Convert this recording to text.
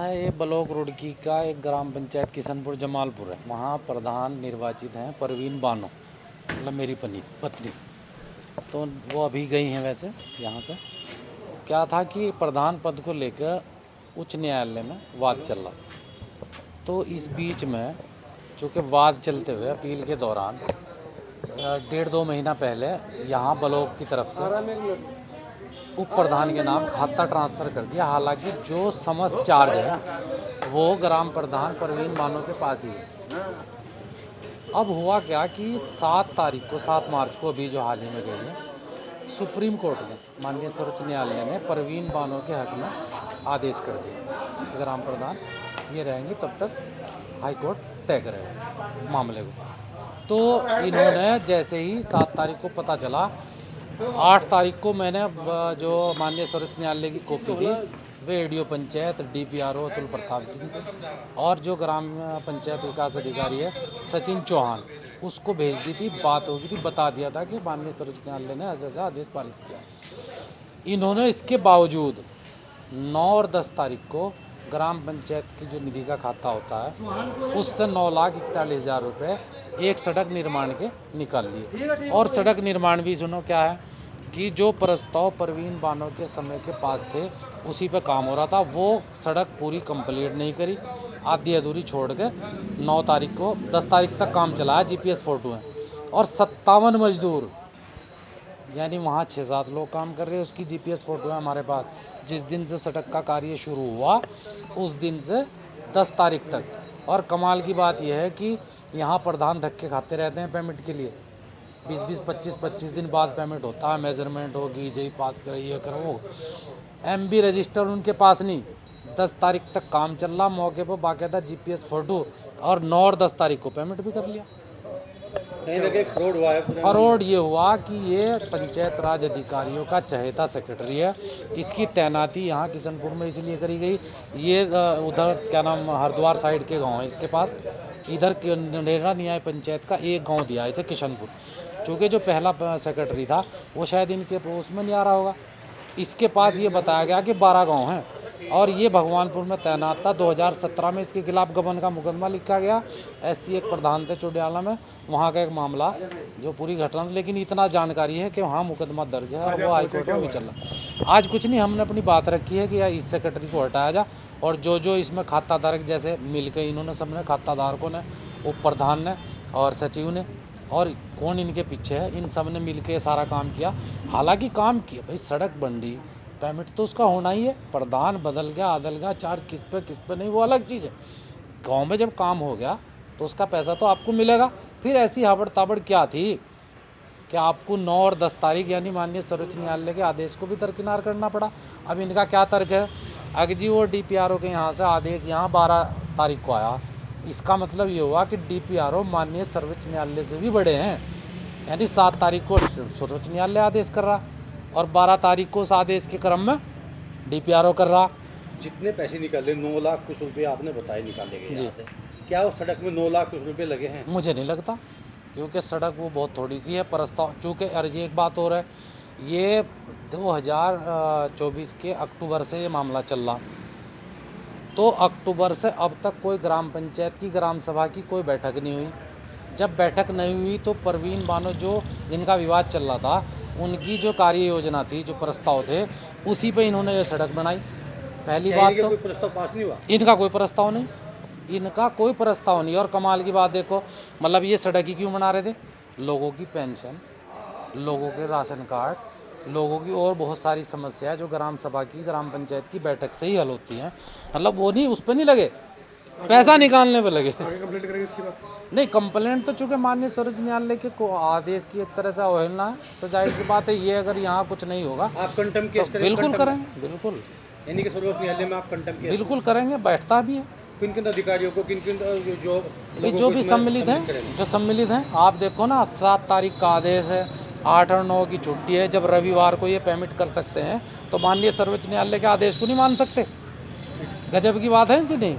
है ये ब्लॉक रुड़की का एक ग्राम पंचायत किशनपुर जमालपुर है। वहाँ प्रधान निर्वाचित हैं परवीन बानो, मतलब मेरी पत्नी। तो वो अभी गई हैं वैसे यहाँ से। क्या था कि प्रधान पद को लेकर उच्च न्यायालय में वाद चल रहा। तो इस बीच में चूँकि वाद चलते हुए अपील के दौरान 1.5-2 महीना पहले यहाँ ब्लॉक की तरफ से उप प्रधान के नाम खाता ट्रांसफ़र कर दिया। हालांकि जो समस्त चार्ज है वो ग्राम प्रधान परवीन बानो के पास ही है। अब हुआ क्या कि 7 मार्च को अभी जो हाल ही में गई है, सुप्रीम कोर्ट में माननीय सर्वोच्च न्यायालय ने परवीन बानो के हक में आदेश कर दिया। ग्राम प्रधान ये रहेंगी तब तक हाई कोर्ट तय करेगा मामले को। तो इन्होंने जैसे ही 7 तारीख को पता चला, 8 तारीख को मैंने जो माननीय सर्वोच्च न्यायालय की कॉपी थी वे एडीओ पंचायत DPRO अतुल प्रताप सिंह और जो ग्राम पंचायत विकास अधिकारी है सचिन चौहान, उसको भेज दी थी। बात हो गई थी, बता दिया था कि माननीय सर्वोच्च न्यायालय ने ऐसा आदेश पारित किया। इन्होंने इसके बावजूद 9 और 10 तारीख को ग्राम पंचायत की जो निधि का खाता होता है उससे 9,41,000 रुपये एक सड़क निर्माण के निकाल लिए। और सड़क निर्माण भी सुनो क्या है कि जो प्रस्ताव परवीन बानो के समय के पास थे उसी पे काम हो रहा था। वो सड़क पूरी कंप्लीट नहीं करी, आधी अधूरी छोड़ के 9 तारीख को 10 तारीख तक काम चलाया। GPS फोटो है और 57 मजदूर, यानी वहाँ 6-7 लोग काम कर रहे हैं, उसकी GPS फोटो है हमारे पास। जिस दिन से सड़क का कार्य शुरू हुआ उस दिन से 10 तारीख तक। और कमाल की बात यह है कि यहाँ प्रधान धक्के खाते रहते हैं पेमेंट के लिए। 20-20, 25-25 दिन बाद पेमेंट होता है। मेजरमेंट होगी, JEE पास करो, ये करो, वो MB रजिस्टर उनके पास नहीं। 10 तारीख तक काम चल रहा, मौके पर बाकायदा GPS फोटो, और 9 और 10 तारीख को पेमेंट भी कर लिया। कहीं ना कहीं फ्रॉड हुआ है। फ्रॉड ये हुआ कि ये पंचायत राज अधिकारियों का चहेता सेक्रेटरी है। इसकी तैनाती यहाँ किशनपुर में इसलिए करी गई, ये उधर क्या नाम हरिद्वार साइड के गांव है इसके पास। इधर नेहरा न्याय पंचायत का एक गांव दिया इसे किशनपुर, चूँकि जो पहला सेक्रेटरी था वो शायद इनके उसमें नहीं आ रहा होगा। इसके पास ये बताया गया कि 12 गाँव हैं और ये भगवानपुर में तैनात था। 2017 में इसके खिलाफ गबन का मुकदमा लिखा गया। SC एक प्रधान थे चौडियाला में, वहाँ का एक मामला जो पूरी घटना, लेकिन इतना जानकारी है कि वहाँ मुकदमा दर्ज है और वो हाईकोर्ट में भी चल रहा। आज कुछ नहीं, हमने अपनी बात रखी है कि यार इस सेक्रेटरी को हटाया जा, और जो इसमें खाता धारक जैसे मिल के इन्होंने सबने, खाता धारकों ने, उप प्रधान ने और सचिव ने, और कौन इनके पीछे है, इन सब ने मिल के सारा काम किया। हालांकि काम किया भाई, सड़क बन रही, पेमेंट तो उसका होना ही है। प्रधान बदल गया, अदल गया, चार्ज किस पे नहीं, वो अलग चीज़ है। गांव में जब काम हो गया तो उसका पैसा तो आपको मिलेगा। फिर ऐसी हाबड़ ताबड़ क्या थी कि आपको 9 और 10 तारीख यानी माननीय सर्वोच्च न्यायालय के आदेश को भी दरकिनार करना पड़ा। अब इनका क्या तर्क है, अगर जी वो DPRO के यहाँ से आदेश यहाँ 12 तारीख को आया, इसका मतलब ये हुआ कि DPRO माननीय सर्वोच्च न्यायालय से भी बड़े हैं। यानी 7 तारीख को सर्वोच्च न्यायालय आदेश कर रहा और 12 तारीख को उस आदेश के क्रम में DPRO कर रहा। जितने पैसे निकाले 9 लाख कुछ रुपये आपने बताए निकाले गए यहाँ से, क्या उस सड़क में 9 लाख कुछ रुपये लगे हैं? मुझे नहीं लगता, क्योंकि सड़क वो बहुत थोड़ी सी है। प्रस्ताव चूँकि ये एक बात और है, ये 2024 के अक्टूबर से ये मामला चल रहा, तो अक्टूबर से अब तक कोई ग्राम पंचायत की ग्राम सभा की कोई बैठक नहीं हुई। जब बैठक नहीं हुई तो परवीन बानो जो जिनका विवाद चल रहा था, उनकी जो कार्य योजना थी, जो प्रस्ताव थे, उसी पे इन्होंने ये सड़क बनाई। पहली बात तो कोई प्रस्ताव पास नहीं हुआ, इनका कोई प्रस्ताव नहीं, इनका कोई प्रस्ताव नहीं। और कमाल की बात देखो, मतलब ये सड़क ही क्यों बना रहे थे? लोगों की पेंशन, लोगों के राशन कार्ड, लोगों की और बहुत सारी समस्या जो ग्राम सभा की, ग्राम पंचायत की बैठक से ही हल होती हैं। मतलब वो नहीं, उस पर नहीं लगे, पैसा निकालने पे लगे। कंप्लीट करेंगे इसकी बात? नहीं, कंप्लेंट तो चूँकि माननीय सर्वोच्च न्यायालय के आदेश की एक तरह से अवहेलना है, तो जाहिर सी बात है ये अगर यहाँ कुछ नहीं होगा आप कंटेम्प्ट केस करेंगे? बिल्कुल करेंगे, बिल्कुल, यानी कि सर्वोच्च न्यायालय में आप कंटेम्प्ट केस बिल्कुल करेंगे। बैठता भी है। किन किन अधिकारियों को, किन किन जो भी सम्मिलित हैं, जो सम्मिलित हैं, आप देखो ना, 7 तारीख का आदेश है, 8 और 9 की छुट्टी है। जब रविवार को ये पेमेंट कर सकते हैं तो माननीय सर्वोच्च न्यायालय के आदेश को नहीं मान सकते? गजब की बात है कि नहीं?